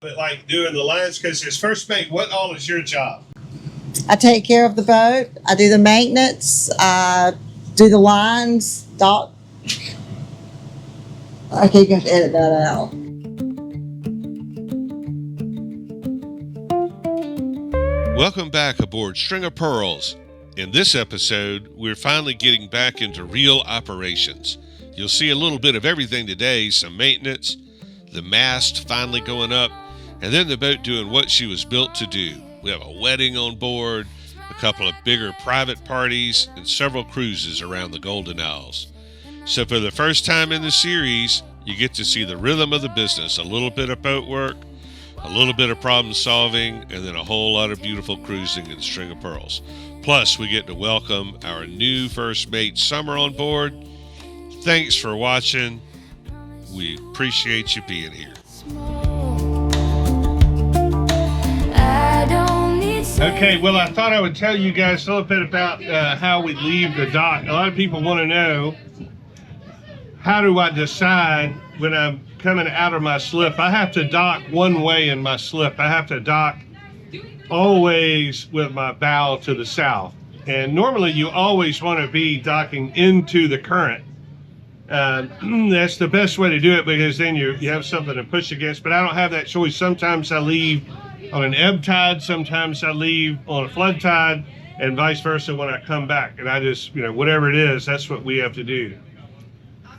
But like doing the lines, because as first mate, what all is your job? I take care of the boat. I do the maintenance. I do the lines. Dock. Okay, you got to edit that out. Welcome back aboard String of Pearls. In this episode, we're finally getting back into real operations. You'll see a little bit of everything today, some maintenance, the mast finally going up, and then the boat doing what she was built to do. We have a wedding on board, a couple of bigger private parties, and several cruises around the Golden Isles. So for the first time in the series, you get to see the rhythm of the business, a little bit of boat work, a little bit of problem solving, and then a whole lot of beautiful cruising in String of Pearls. Plus, we get to welcome our new first mate, Summer, on board. Thanks for watching. We appreciate you being here. Okay, well, I thought I would tell you guys a little bit about how we leave the dock. A lot of people want to know, how do I decide when I'm coming out of my slip? I have to dock one way in my slip. I have to dock always with my bow to the south. And normally you always want to be docking into the current. That's the best way to do it, because then you have something to push against. But I don't have that choice. Sometimes I leave on an ebb tide, sometimes I leave on a flood tide, and vice versa when I come back. And I just, whatever it is, that's what we have to do.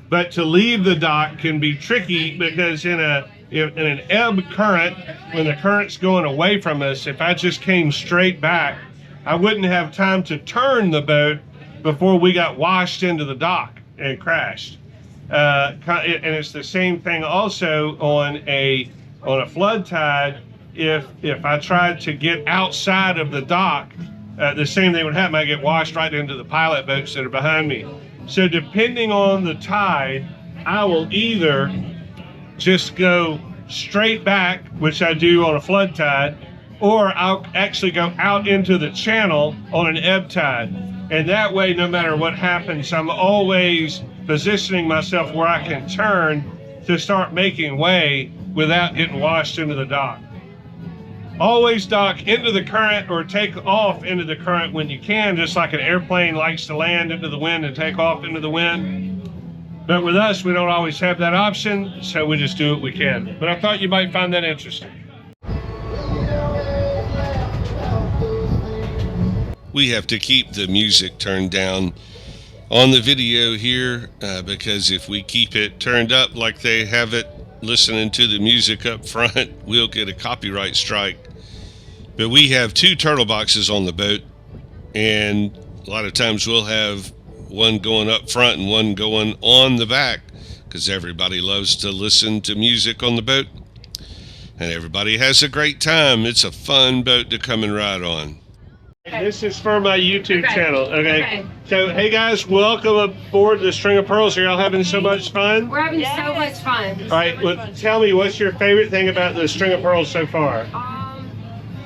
But to leave the dock can be tricky, because in an ebb current, when the current's going away from us, if I just came straight back, I wouldn't have time to turn the boat before we got washed into the dock and crashed. And it's the same thing also on a flood tide. If I tried to get outside of the dock, the same thing would happen. I get washed right into the pilot boats that are behind me. So depending on the tide, I will either just go straight back, which I do on a flood tide, or I'll actually go out into the channel on an ebb tide. And that way, no matter what happens, I'm always positioning myself where I can turn to start making way without getting washed into the dock. Always dock into the current or take off into the current when you can, just like an airplane likes to land into the wind and take off into the wind. But with us, we don't always have that option, so we just do what we can. But I thought you might find that interesting. We have to keep the music turned down on the video here, because if we keep it turned up like they have it listening to the music up front, we'll get a copyright strike. But we have two turtle boxes on the boat, and a lot of times we'll have one going up front and one going on the back, because everybody loves to listen to music on the boat, and everybody has a great time. It's a fun boat to come and ride on. This is for my YouTube channel, okay? So, hey guys, welcome aboard the String of Pearls. Are y'all having so much fun? We're having so much fun. All right, well, tell me, what's your favorite thing about the String of Pearls so far?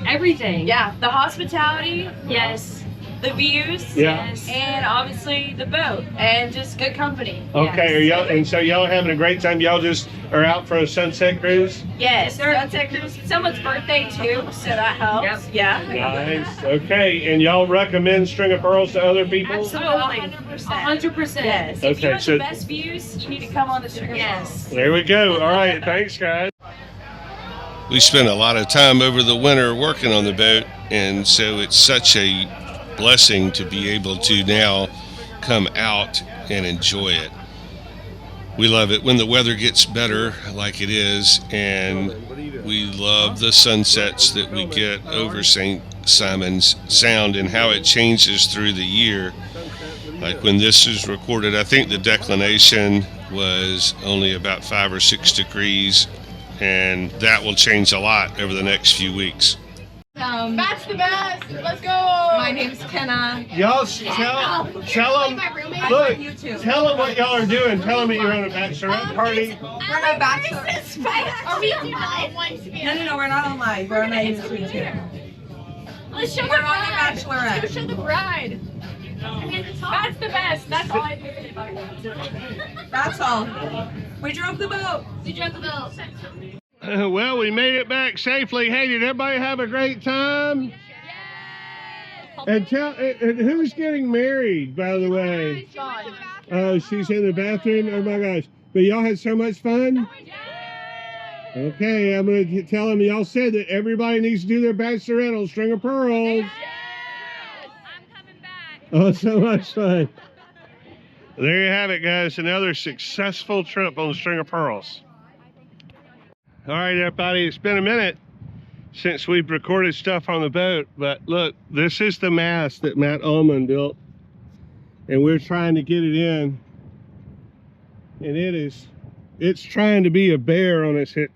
Everything. Yeah, the hospitality. Yes. The views. Yeah. Yes. And obviously the boat and just good company. Okay, Yes. and so y'all are having a great time. Y'all just are out for a sunset cruise? Yes, sunset cruise. Someone's birthday too, so that helps. Yep. Yeah. Nice. Okay, and y'all recommend String of Pearls to other people? Absolutely. 100%. 100%. Yes. Okay, If you want so- the best views, you need to come on the String of Yes. There we go. All right, thanks, guys. We spent a lot of time over the winter working on the boat, and so it's such a blessing to be able to now come out and enjoy it. We love it when the weather gets better like it is, and we love the sunsets that we get over St. Simon's Sound and how it changes through the year. Like when this is recorded, I think the declination was only about 5 or 6 degrees, and that will change a lot over the next few weeks. That's the best. Let's go. My name's Kenna. Y'all tell them, look, tell them what y'all are doing. Tell them that you're on a bachelorette party. We're on a bachelor. Are we on live? No, we're not on live. We're on a YouTube channel. Let's show the We're on a bride. bachelorette. Let's show the bride. That's the best. That's all I think about. That's all. We drove the boat. We drove the boat. Well, we made it back safely. Hey, did everybody have a great time? And and who's getting married, by the way? Oh, she's in the bathroom. Oh my gosh! But y'all had so much fun. Okay, I'm gonna tell them y'all said that everybody needs to do their bachelorette on String of Pearls. I'm coming back. Oh, so much fun. There you have it, guys. Another successful trip on String of Pearls. All right, everybody, it's been a minute since we've recorded stuff on the boat, but look, this is the mast that Matt Ullman built, and we're trying to get it in, and it's trying to be a bear on its hit.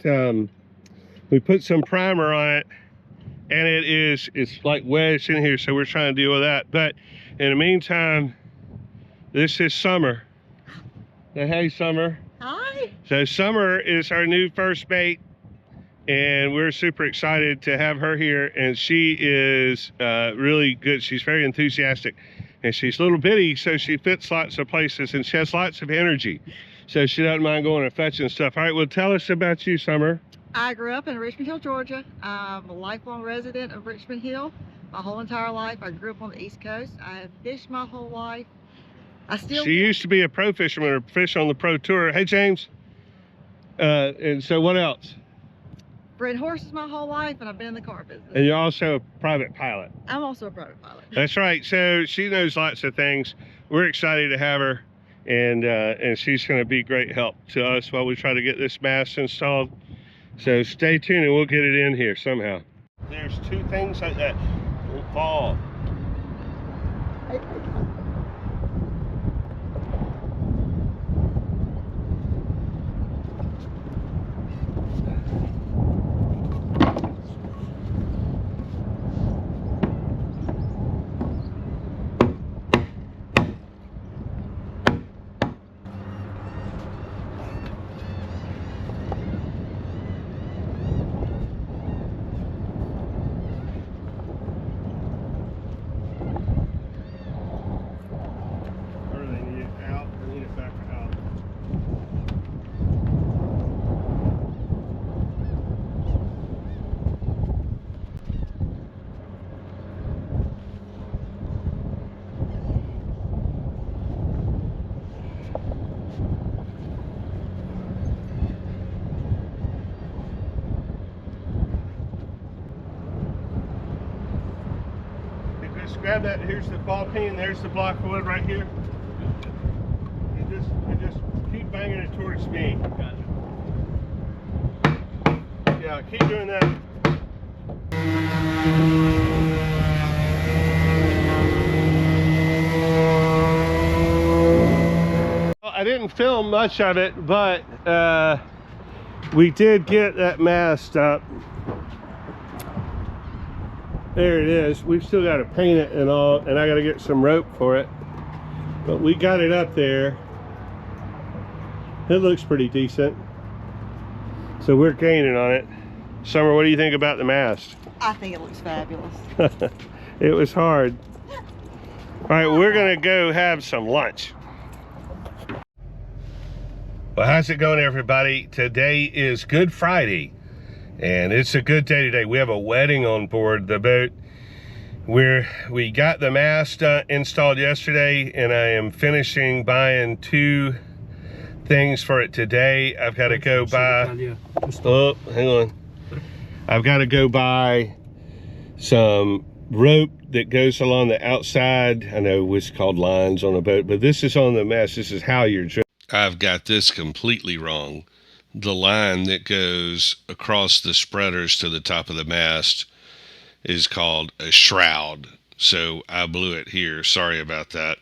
We put some primer on it, and it's like wedged in here, so we're trying to deal with that. But in the meantime, this is Summer. So, hey, Summer. Hi. So Summer is our new first mate, and we're super excited to have her here. And she is really good. She's very enthusiastic, and she's a little bitty, so she fits lots of places, and she has lots of energy. So she doesn't mind going and fetching stuff. All right, well, tell us about you, Summer. I grew up in Richmond Hill, Georgia. I'm a lifelong resident of Richmond Hill. My whole entire life, I grew up on the East Coast. I have fished my whole life. She used to be a pro fisherman or fish on the pro tour. Hey, James. And so what else? bred horses my whole life, and I've been in the car business. And you're also a private pilot. I'm also a private pilot. That's right. So she knows lots of things. We're excited to have her, and she's going to be great help to us while we try to get this mast installed. So stay tuned, and we'll get it in here somehow. There's two things like that will fall. Grab that. Here's the ball peen. There's the block of wood right here. And just keep banging it towards me. Gotcha. Yeah, keep doing that. Well, I didn't film much of it, but we did get that mast up. There it is. We've still got to paint it and all, and I got to get some rope for it. But we got it up there. It looks pretty decent. So we're gaining on it. Summer, what do you think about the mast? I think it looks fabulous. It was hard. All right, we're going to go have some lunch. Well, how's it going, everybody? Today is Good Friday. And it's a good day today. We have a wedding on board the boat. We got the mast installed yesterday, and I am finishing buying 2 things for it today. I've got to go buy, oh, hang on. I've got to go buy some rope that goes along the outside. I know it's called lines on a boat, but this is on the mast. This is halyards. I've got this completely wrong. The line that goes across the spreaders to the top of the mast is called a shroud. So I blew it here. Sorry about that.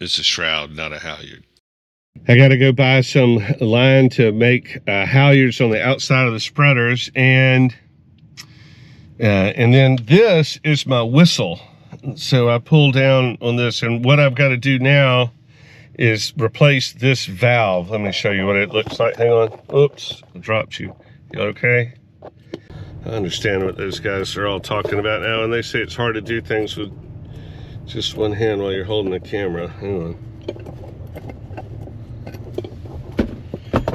It's a shroud, not a halyard. I got to go buy some line to make halyards on the outside of the spreaders. And then this is my whistle. So I pull down on this. And what I've got to do now is replace this valve. Let me show you what it looks like. Hang on. Oops, I dropped you. You okay? I understand what those guys are all talking about now, and they say it's hard to do things with just one hand while you're holding the camera. Hang on.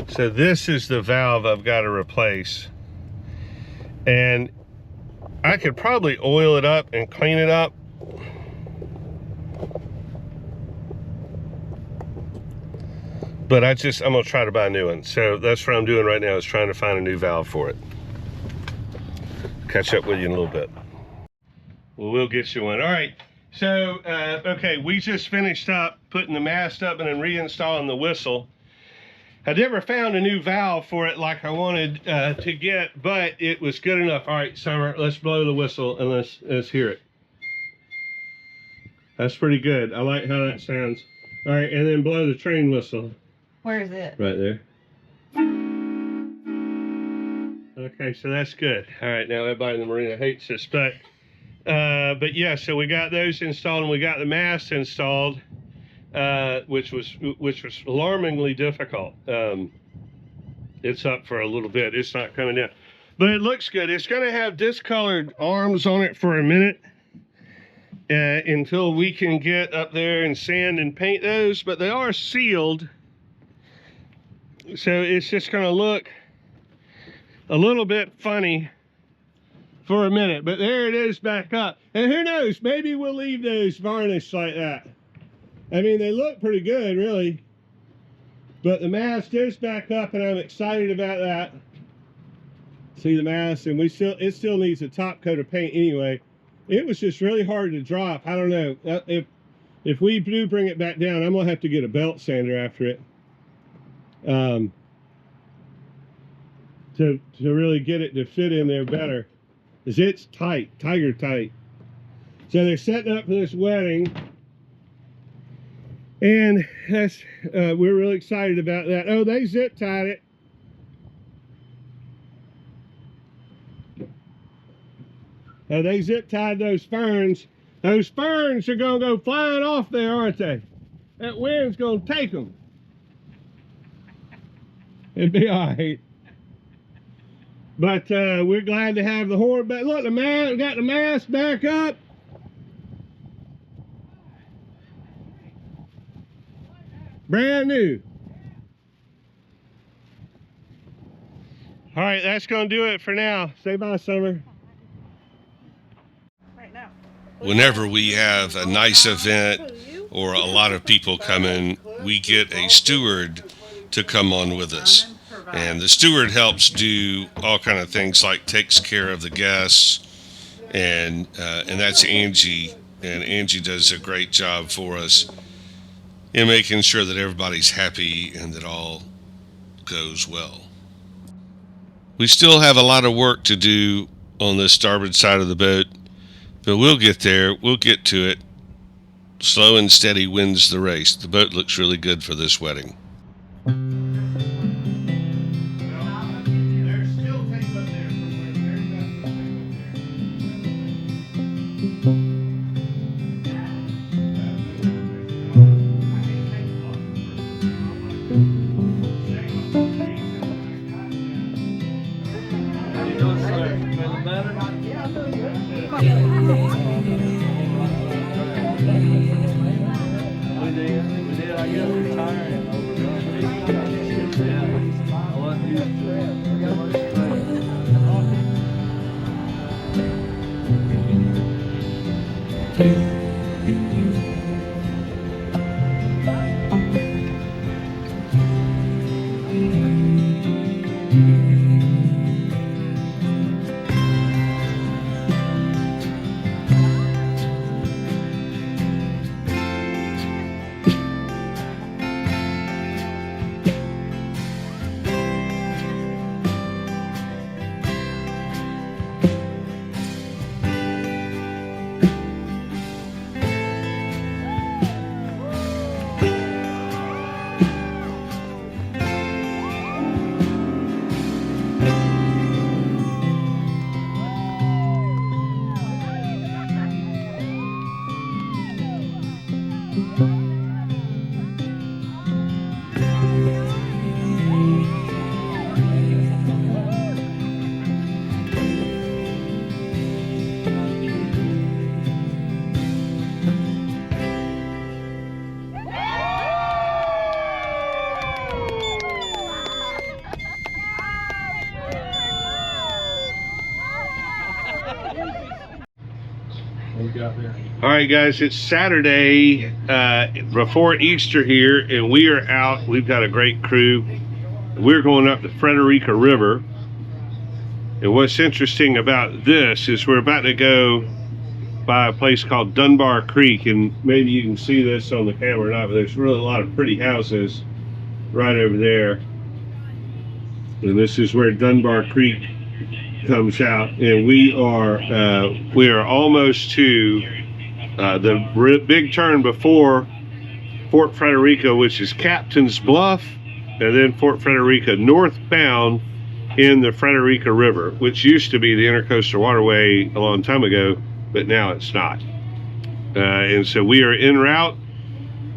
So this is the valve I've got to replace. And I could probably oil it up and clean it up. But I'm gonna try to buy a new one. So that's what I'm doing right now, is trying to find a new valve for it. Catch up with you in a little bit. Well, we'll get you one. All right, so, okay, we just finished up putting the mast up and then reinstalling the whistle. I never found a new valve for it like I wanted to get, but it was good enough. All right, Summer, let's blow the whistle and let's hear it. That's pretty good. I like how that sounds. All right, and then blow the train whistle. Where is it? Right there. Okay, so that's good. All right, now everybody in the marina hates this, but yeah, so we got those installed and we got the mast installed, which was alarmingly difficult. It's up for a little bit. It's not coming down, but it looks good. It's going to have discolored arms on it for a minute until we can get up there and sand and paint those, but they are sealed. So it's just going to look a little bit funny for a minute, but there it is back up. And who knows, maybe we'll leave those varnished like that. I mean, they look pretty good, really. But the mast is back up, and I'm excited about that. See the mast, and it still needs a top coat of paint anyway. It was just really hard to drop. I don't know. If we do bring it back down, I'm gonna have to get a belt sander after it. To really get it to fit in there better, because it's tight, tiger tight. So they're setting up for this wedding, and that's we're really excited about that. Oh, they zip tied it. Oh, they zip tied those ferns. Those ferns are gonna go flying off there, aren't they? That wind's gonna take them. It'd be all right. But we're glad to have the horn back. Look, we got the mast back up. Brand new. All right, that's going to do it for now. Say bye, Summer. Whenever we have a nice event or a lot of people coming, we get a steward to come on with us. And the steward helps do all kind of things, like takes care of the guests, and that's Angie. And Angie does a great job for us in making sure that everybody's happy and that all goes well. We still have a lot of work to do on the starboard side of the boat, but we'll get there. We'll get to it. Slow and steady wins the race. The boat looks really good for this wedding. All right, guys, it's Saturday before Easter here, and we are out. We've got a great crew. We're going up the Frederica River. And what's interesting about this is we're about to go by a place called Dunbar Creek, and maybe you can see this on the camera or not, but there's really a lot of pretty houses right over there. And this is where Dunbar Creek comes out, and we are almost to the big turn before Fort Frederica, which is Captain's Bluff, and then Fort Frederica northbound in the Frederica River, which used to be the Intercoastal Waterway a long time ago, but now it's not. And so we are en route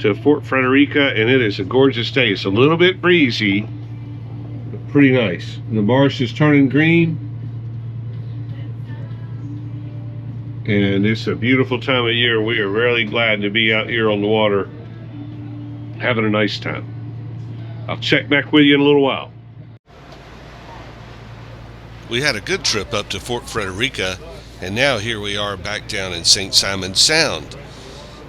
to Fort Frederica, and it is a gorgeous day. It's a little bit breezy, but pretty nice. And the marsh is turning green, and it's a beautiful time of year. We are really glad to be out here on the water having a nice time. I'll check back with you in a little while. We had a good trip up to Fort Frederica, and now here we are back down in St. Simons Sound.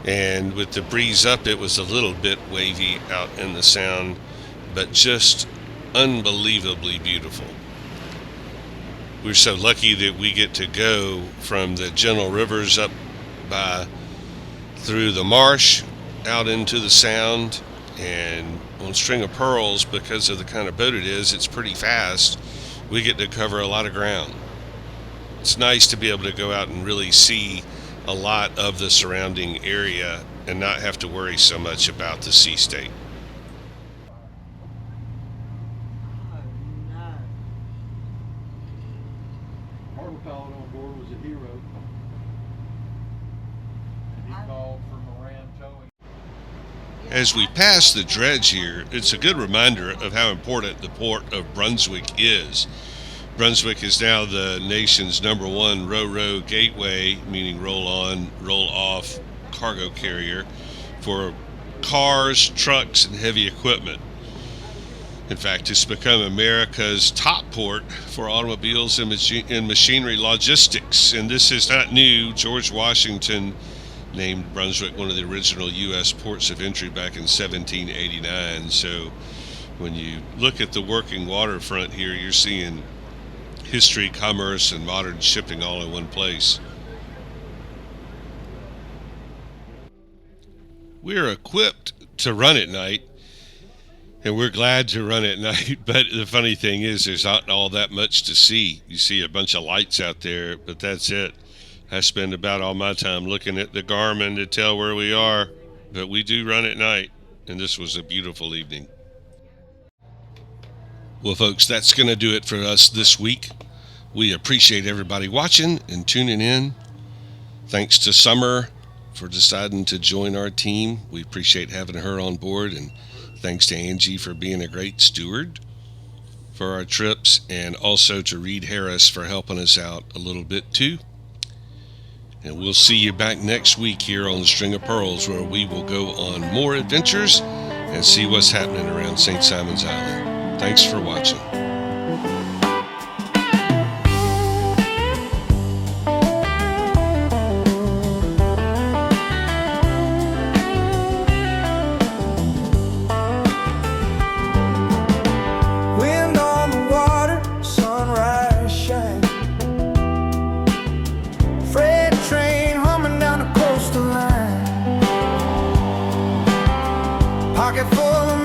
And with the breeze up, it was a little bit wavy out in the Sound, but just unbelievably beautiful. We're so lucky that we get to go from the Gentle Rivers up through the marsh out into the Sound, and on String of Pearls, because of the kind of boat it is, it's pretty fast. We get to cover a lot of ground. It's nice to be able to go out and really see a lot of the surrounding area and not have to worry so much about the sea state. Harbor pilot on board was a hero. And he called for Moran towing. As we pass the dredge here, it's a good reminder of how important the port of Brunswick is. Brunswick is now the nation's #1 ro-ro gateway, meaning roll-on, roll-off cargo carrier for cars, trucks, and heavy equipment. In fact, it's become America's top port for automobiles and machinery logistics. And this is not new. George Washington named Brunswick one of the original U.S. ports of entry back in 1789. So when you look at the working waterfront here, you're seeing history, commerce, and modern shipping all in one place. We're equipped to run at night, and we're glad to run at night, but the funny thing is there's not all that much to see. You see a bunch of lights out there, but that's it. I spend about all my time looking at the Garmin to tell where we are, but we do run at night, and this was a beautiful evening. Well, folks, that's going to do it for us this week. We appreciate everybody watching and tuning in. Thanks to Summer for deciding to join our team. We appreciate having her on board, and thanks to Angie for being a great steward for our trips, and also to Reed Harris for helping us out a little bit too. And we'll see you back next week here on the String of Pearls, where we will go on more adventures and see what's happening around St. Simons Island. Thanks for watching. Wind on the water, sunrise shine. Freight train humming down the coastal line. Pocket full of